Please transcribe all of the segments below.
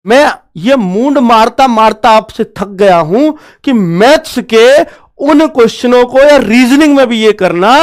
मैं ये मूंड मारता मारता आपसे थक गया हूं कि मैथ्स के उन क्वेश्चनों को या रीजनिंग में भी ये करना।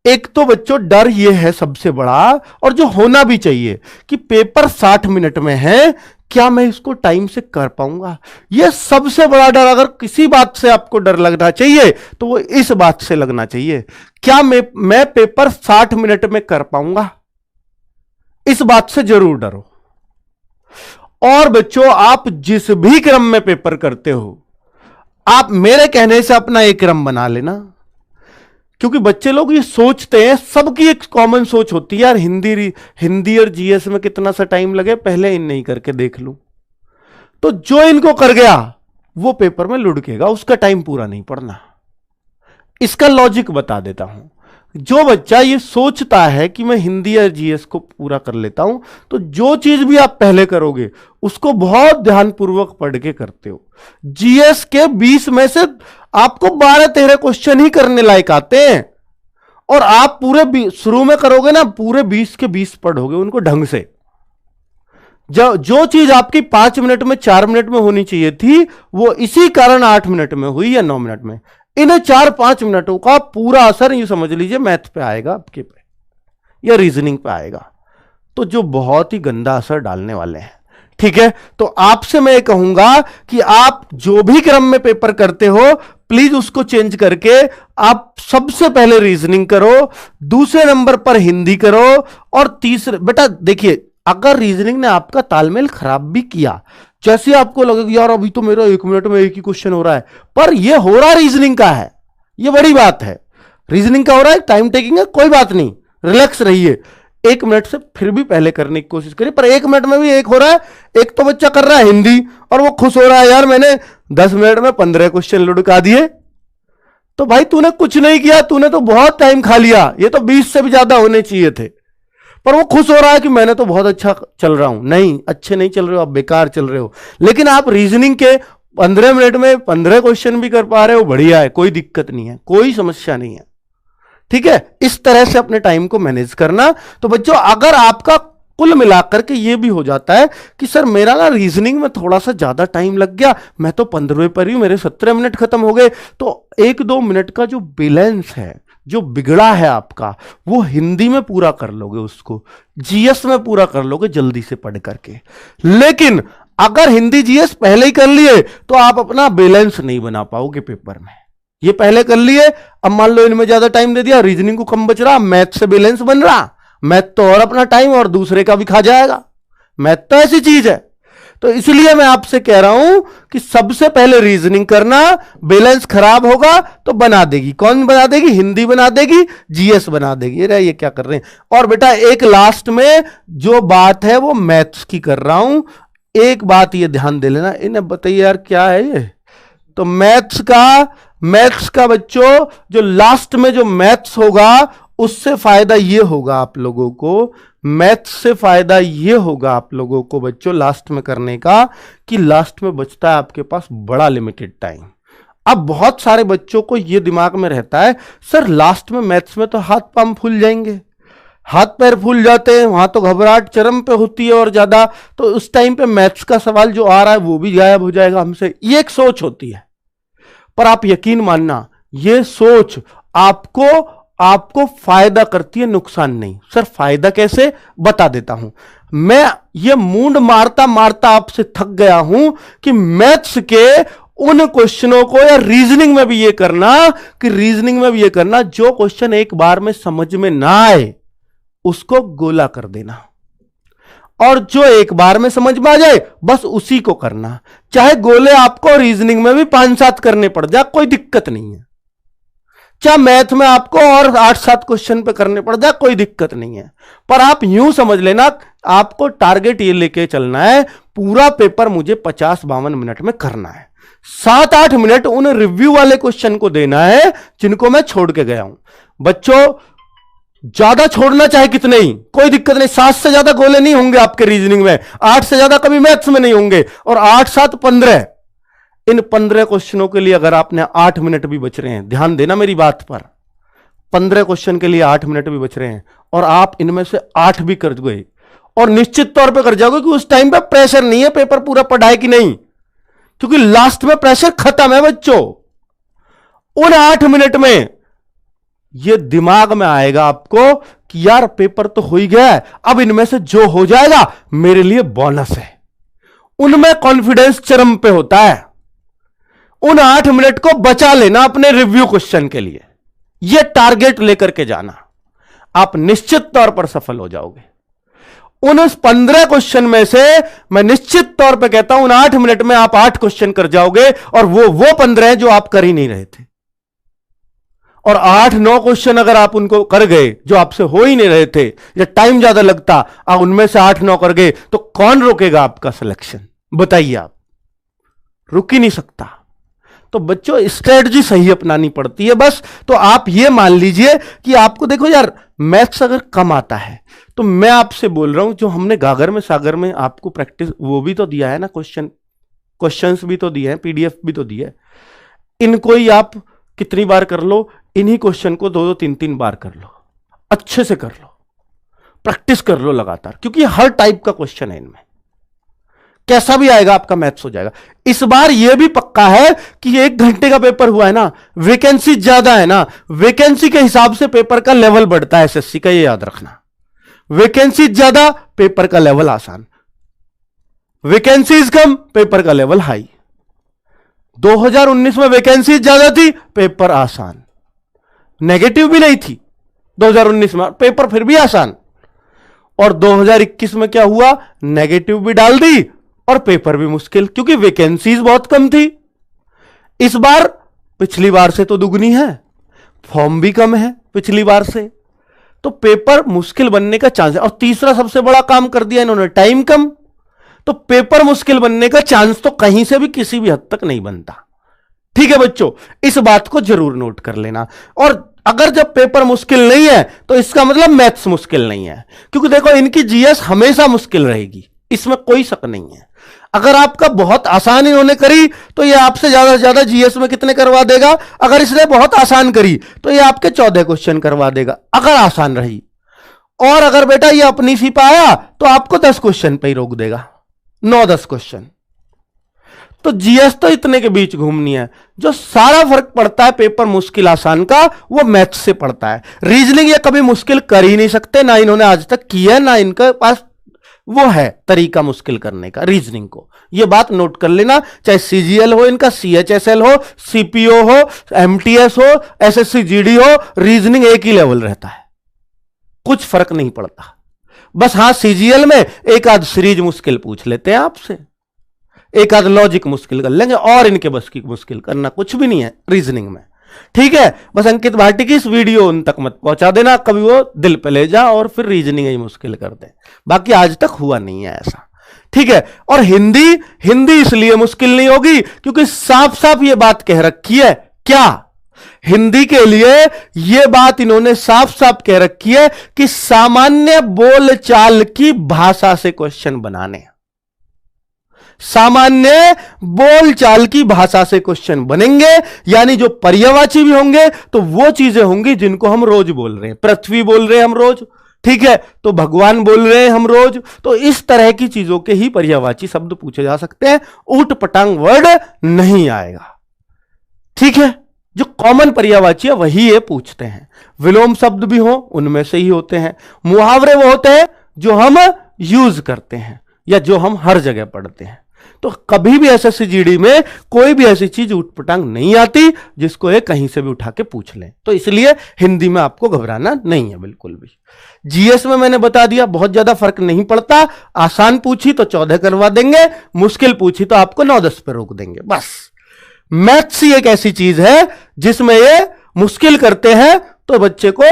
एक तो बच्चों डर ये है सबसे बड़ा, और जो होना भी चाहिए, कि पेपर 60 मिनट में है, क्या मैं इसको टाइम से कर पाऊंगा। यह सबसे बड़ा डर, अगर किसी बात से आपको डर लगना चाहिए तो वो इस बात से लगना चाहिए, क्या मैं पेपर 60 मिनट में कर पाऊंगा। इस बात से जरूर डरो। और बच्चों, आप जिस भी क्रम में पेपर करते हो, आप मेरे कहने से अपना एक क्रम बना लेना। क्योंकि बच्चे लोग ये सोचते हैं, सबकी एक कॉमन सोच होती है, यार हिंदी और जीएस में कितना सा टाइम लगे, पहले इन नहीं करके देख लूं। तो जो इनको कर गया वो पेपर में लुढ़केगा, उसका टाइम पूरा नहीं पड़ना। इसका लॉजिक बता देता हूं। जो बच्चा ये सोचता है कि मैं हिंदी या जीएस को पूरा कर लेता हूं, तो जो चीज भी आप पहले करोगे उसको बहुत ध्यानपूर्वक पढ़ के करते हो। जीएस के 20 में से आपको 12-13 क्वेश्चन ही करने लायक आते हैं, और आप पूरे शुरू में करोगे ना, पूरे 20 के 20 पढ़ोगे उनको ढंग से। जो चीज आपकी 5 मिनट में 4 मिनट में होनी चाहिए थी, वो इसी कारण 8 मिनट में हुई या 9 मिनट में। इन 4-5 मिनटों का पूरा असर ये समझ लीजिए मैथ पे आएगा आपके पे या रीजनिंग पे आएगा, तो जो बहुत ही गंदा असर डालने वाले हैं। ठीक है, तो आपसे मैं कहूंगा कि आप जो भी क्रम में पेपर करते हो, प्लीज उसको चेंज करके आप सबसे पहले रीजनिंग करो, दूसरे नंबर पर हिंदी करो, और तीसरे, बेटा देखिए, अगर रीजनिंग ने आपका तालमेल खराब भी किया, जैसे आपको लगे यार अभी तो मेरा 1 मिनट में एक ही क्वेश्चन हो रहा है, पर यह हो रहा रीजनिंग का है, यह बड़ी बात है। रीजनिंग का हो रहा है, टाइम टेकिंग है, कोई बात नहीं, रिलैक्स रहिए। 1 मिनट से फिर भी पहले करने की कोशिश करिए, पर 1 मिनट में भी एक हो रहा है। एक तो बच्चा कर रहा है हिंदी और वो खुश हो रहा है, यार मैंने 10 मिनट में 15 क्वेश्चन लुढ़का दिए। तो भाई तूने कुछ नहीं किया, तूने तो बहुत टाइम खा लिया, ये तो 20 से भी ज्यादा होने चाहिए थे। पर वो खुश हो रहा है कि मैंने तो बहुत अच्छा चल रहा हूं। नहीं, अच्छे नहीं चल रहे हो आप, बेकार चल रहे हो। लेकिन आप रीजनिंग के 15 मिनट में 15 क्वेश्चन भी कर पा रहे हो, बढ़िया है, कोई दिक्कत नहीं है, कोई समस्या नहीं है। ठीक है, इस तरह से अपने टाइम को मैनेज करना। तो बच्चों, अगर आपका कुल मिलाकर के ये भी हो जाता है कि सर मेरा ना रीजनिंग में थोड़ा सा ज्यादा टाइम लग गया, मैं तो 15वें पर ही, मेरे 17 मिनट खत्म हो गए, तो 1-2 मिनट का जो बैलेंस है, जो बिगड़ा है आपका, वो हिंदी में पूरा कर लोगे, उसको जीएस में पूरा कर लोगे जल्दी से पढ़ करके। लेकिन अगर हिंदी जीएस पहले ही कर लिए तो आप अपना बैलेंस नहीं बना पाओगे पेपर में। ये पहले कर लिए, अब मान लो इनमें ज्यादा टाइम दे दिया, रीजनिंग को कम बच रहा, मैथ से बैलेंस बन रहा, मैथ तो और अपना टाइम और दूसरे का भी खा जाएगा। मैथ तो ऐसी चीज है। तो इसलिए मैं आपसे कह रहा हूं कि सबसे पहले रीजनिंग करना। बैलेंस खराब होगा तो बना देगी, कौन बना देगी? हिंदी बना देगी, जीएस बना देगी। ये क्या कर रहे हैं। और बेटा एक लास्ट में जो बात है वो मैथ्स की कर रहा हूं, एक बात ये ध्यान दे लेना। इन्हें बताइए यार क्या है ये। तो मैथ्स का बच्चों जो लास्ट में जो मैथ्स होगा, उससे फायदा ये होगा आप लोगों को, मैथ्स से फायदा ये होगा आप लोगों को बच्चों लास्ट में करने का, कि लास्ट में बचता है आपके पास बड़ा लिमिटेड टाइम। अब बहुत सारे बच्चों को ये दिमाग में रहता है, सर लास्ट में मैथ्स में तो हाथ पांव फूल जाएंगे, हाथ पैर फूल जाते हैं, वहां तो घबराहट चरम पे होती है और ज्यादा, तो उस टाइम पे मैथ्स का सवाल जो आ रहा है वो भी गायब हो जाएगा हमसे। ये एक सोच होती है। पर आप यकीन मानना, ये सोच आपको फायदा करती है, नुकसान नहीं। सर फायदा कैसे, बता देता हूं। मैं ये मूंड मारता मारता आपसे थक गया हूं कि मैथ्स के उन क्वेश्चनों को या रीजनिंग में भी ये करना जो क्वेश्चन एक बार में समझ में ना आए उसको गोला कर देना, और जो एक बार में समझ में आ जाए बस उसी को करना। चाहे गोले आपको रीजनिंग में भी 5-7 करने पड़ जाए, कोई दिक्कत नहीं है। चाहे मैथ में आपको और 8-7 क्वेश्चन पे करने पड़ जाए, कोई दिक्कत नहीं है। पर आप यूं समझ लेना, आपको टारगेट ये लेके चलना है, पूरा पेपर मुझे 50-52 मिनट में करना है। 7-8 मिनट उन रिव्यू वाले क्वेश्चन को देना है जिनको मैं छोड़ के गया हूं। बच्चों ज्यादा छोड़ना चाहे कितने ही, कोई दिक्कत नहीं। 7 से ज्यादा गोले नहीं होंगे आपके रीजनिंग में, 8 से ज्यादा कभी मैथ्स में नहीं होंगे, और 8-7 15। इन 15 क्वेश्चनों के लिए अगर आपने 8 मिनट भी बच रहे हैं, ध्यान देना मेरी बात पर, 15 क्वेश्चन के लिए 8 मिनट भी बच रहे हैं और आप इनमें से 8 भी कर गए और निश्चित तौर पे कर जाओगे कि उस टाइम पे प्रेशर नहीं है पेपर पूरा पढ़ा है कि नहीं, क्योंकि लास्ट में प्रेशर खत्म है बच्चों। उन 8 मिनट में यह दिमाग में आएगा आपको कि यार पेपर तो हो ही गया है, अब इनमें से जो हो जाएगा मेरे लिए बोनस है। उनमें कॉन्फिडेंस चरम पे होता है। उन 8 मिनट को बचा लेना अपने रिव्यू क्वेश्चन के लिए, यह टारगेट लेकर के जाना, आप निश्चित तौर पर सफल हो जाओगे। उन 15 क्वेश्चन में से मैं निश्चित तौर पे कहता हूं उन 8 मिनट में आप 8 क्वेश्चन कर जाओगे और वो 15 हैं जो आप कर ही नहीं रहे थे। और 8-9 क्वेश्चन अगर आप उनको कर गए जो आपसे हो ही नहीं रहे थे या टाइम ज्यादा लगता, आप उनमें से 8-9 कर गए, तो कौन रोकेगा आपका सिलेक्शन? बताइए, आप रुक ही नहीं सकता। तो बच्चों स्ट्रेटजी सही अपनानी पड़ती है बस। तो आप ये मान लीजिए कि आपको देखो यार मैथ्स अगर कम आता है तो मैं आपसे बोल रहा हूं जो हमने गागर में सागर में आपको प्रैक्टिस वो भी तो दिया है ना, क्वेश्चंस भी तो दिए हैं, पीडीएफ भी तो दिया है। इनको ही आप कितनी बार कर लो, इन्हीं क्वेश्चन को 2-2 3-3 बार कर लो, अच्छे से कर लो, प्रैक्टिस कर लो लगातार, क्योंकि हर टाइप का क्वेश्चन है इनमें। कैसा भी आएगा आपका मैथ्स हो जाएगा। इस बार यह भी पक्का है कि 1 घंटे का पेपर हुआ है ना, वैकेंसी ज्यादा है ना, वैकेंसी के हिसाब से पेपर का लेवल बढ़ता है एसएससी का, ये याद रखना। वैकेंसी ज्यादा, पेपर का लेवल आसान, वैकेंसीज कम, पेपर का लेवल हाई। 2019 में वैकेंसी ज्यादा थी, पेपर आसान, नेगेटिव भी नहीं थी 2019 में, पेपर फिर भी आसान। और 2021 में क्या हुआ, नेगेटिव भी डाल दी और पेपर भी मुश्किल, क्योंकि वैकेंसीज बहुत कम थी। इस बार पिछली बार से तो दुगनी है, फॉर्म भी कम है पिछली बार से, तो पेपर मुश्किल बनने का चांस है। और तीसरा सबसे बड़ा काम कर दिया इन्होंने, टाइम कम, तो पेपर मुश्किल बनने का चांस तो कहीं से भी किसी भी हद तक नहीं बनता। ठीक है बच्चों, इस बात को जरूर नोट कर लेना। और अगर जब पेपर मुश्किल नहीं है तो इसका मतलब मैथ्स मुश्किल नहीं है, क्योंकि देखो इनकी जीएस हमेशा मुश्किल रहेगी, इसमें कोई शक नहीं है। अगर आपका बहुत आसान इन्होंने करी तो ये आपसे ज्यादा से ज्यादा जीएस में कितने करवा देगा, अगर इसने बहुत आसान करी तो ये आपके 14 क्वेश्चन करवा देगा अगर आसान रही। और अगर बेटा ये अपनी सी पाया तो आपको 10 क्वेश्चन पे ही रोक देगा, 9-10 क्वेश्चन। तो जीएस तो इतने के बीच घूमनी है। जो सारा फर्क पड़ता है पेपर मुश्किल आसान का, वो मैथ्स से पड़ता है। रीजनिंग ये कभी मुश्किल कर ही नहीं सकते, ना इन्होंने आज तक किया, ना इनके पास वो है तरीका मुश्किल करने का रीजनिंग को। ये बात नोट कर लेना, चाहे सीजीएल हो इनका, सीएचएसएल हो, सीपीओ हो, एमटीएस हो, एसएससी जीडी हो, रीजनिंग एक ही लेवल रहता है, कुछ फर्क नहीं पड़ता। बस हां सीजीएल में एक आध सीरीज मुश्किल पूछ लेते हैं आपसे, एक आध लॉजिक मुश्किल कर लेंगे, और इनके बस की मुश्किल करना कुछ भी नहीं है रीजनिंग में। ठीक है, बस अंकित भाटी की इस वीडियो उन तक मत पहुंचा देना, कभी वो दिल पे ले जा और फिर रीजनिंग ही मुश्किल कर दे। बाकी आज तक हुआ नहीं है ऐसा। ठीक है, और हिंदी इसलिए मुश्किल नहीं होगी क्योंकि साफ साफ ये बात कह रखी है। क्या? हिंदी के लिए यह बात इन्होंने साफ साफ कह रखी है कि सामान्य बोलचाल की भाषा से क्वेश्चन बनाने, सामान्य बोलचाल की भाषा से क्वेश्चन बनेंगे, यानी जो पर्यायवाची भी होंगे तो वो चीजें होंगी जिनको हम रोज बोल रहे हैं। पृथ्वी बोल रहे हैं हम रोज, ठीक है, तो भगवान बोल रहे हैं हम रोज, तो इस तरह की चीजों के ही पर्यायवाची शब्द पूछे जा सकते हैं, ऊट पटांग वर्ड नहीं आएगा। ठीक है, जो कॉमन पर्यायवाची है वही ये पूछते हैं। विलोम शब्द भी हो उनमें से ही होते हैं। मुहावरे वो होते हैं जो हम यूज करते हैं या जो हम हर जगह पढ़ते हैं। तो कभी भी एसएससी जीडी में कोई भी ऐसी चीज उठपटांग नहीं आती जिसको ये कहीं से भी उठा के पूछ लें। तो इसलिए हिंदी में आपको घबराना नहीं है बिल्कुल भी। जीएस में मैंने बता दिया बहुत ज्यादा फर्क नहीं पड़ता, आसान पूछी तो 14 करवा देंगे, मुश्किल पूछी तो आपको 9-10 पे रोक देंगे बस। मैथ्स ही एक ऐसी चीज है जिसमें ये मुश्किल करते हैं तो बच्चे को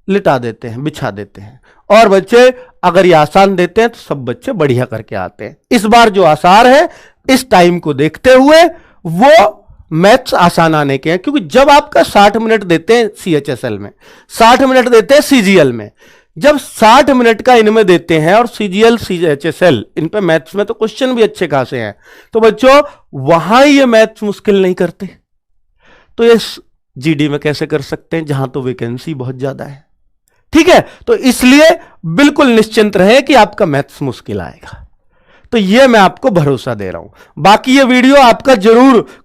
लिटा देते हैं, बिछा देते हैं, और बच्चे अगर ये आसान देते हैं तो सब बच्चे बढ़िया करके आते हैं। इस बार जो आसार है इस टाइम को देखते हुए वो मैथ्स आसान आने के हैं, क्योंकि जब आपका 60 मिनट देते हैं सीएचएसएल में, 60 मिनट देते हैं सीजीएल में, जब 60 मिनट का इनमें देते हैं और सीजीएल सीएचएसएल इन पे मैथ्स में तो क्वेश्चन भी अच्छे खासे हैं, तो बच्चों वहां ये मैथ्स मुश्किल नहीं करते। तो ये जीडी में कैसे कर सकते हैं, जहां तो वैकेंसी बहुत ज्यादा है। ठीक है, तो इसलिए बिल्कुल निश्चिंत रहे कि आपका मैथ्स मुश्किल आएगा। तो यह मैं आपको भरोसा दे रहा हूं। बाकी ये वीडियो आपका जरूर